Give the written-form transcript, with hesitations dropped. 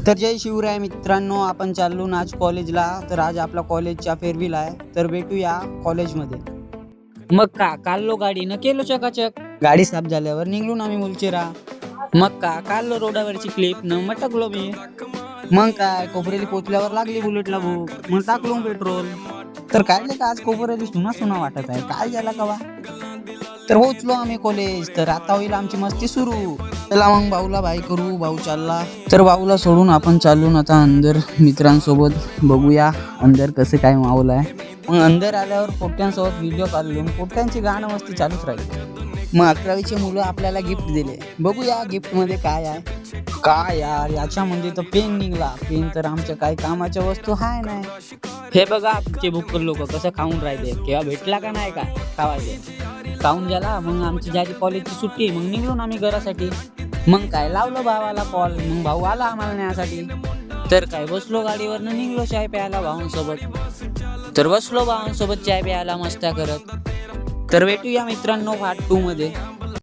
तर जय शिवराय मित्रांनो, आपण चाललो ना आज कॉलेजला. तर आज आपला कॉलेजचा फेअरवेल आहे, तर भेटूया कॉलेजमध्ये. मग का काढलो गाडी न केलो चकाचक. गाडी साफ झाल्यावर निघलो ना आम्ही मुलचेरा. मग का काढलो रोडावरची क्लिप न मटकलो मी. मग काय कोपरेली पोचल्यावर लागली बुलेटला भूक, मग टाकलो पेट्रोल. तर काढले का आज कोपरेली सुना सुना वाटत आहे, काय झाला कवा. तर पोचलो आम्ही कॉलेज, तर आता होईल आमची मस्ती सुरू. चला मग भाऊला बाय करू, भाऊ चालला. तर भाऊला सोडून आपण चालून आता अंदर मित्रांसोबत बघूया अंदर कसं काय माहोल आहे. मग अंदर आल्यावर पोट्ट्यांसोबत व्हिडिओ काढलो, पोट्ट्यांची गाणं मस्ती चालूच राहील. मग 11वीचे मुलं आपल्याला गिफ्ट दिले, बघूया गिफ्ट मध्ये काय आहे. काय यार, याच्यामध्ये तर पेन निघला. पेन तर आमच्या काही कामाच्या वस्तू हाय नाही. हे बघा आमचे बुक्कर लोक कसं खाऊन राहिले, केव्हा भेटला का नाही का खावायचे. खाऊन झाला मग आमची झाली कॉलेजची सुट्टी, मग निघलो ना आम्ही घरासाठी. मग काय लावलं भावाला कॉल, मग भाऊ आला आम्हाला न्यायसाठी. तर काय बसलो गाडीवरनं निघलो चाय प्यायला भावांसोबत. तर बसलो भावांसोबत चाय प्यायला मस्त्या करत. तर भेटूया मित्रांनो पार्ट 2 मध्ये.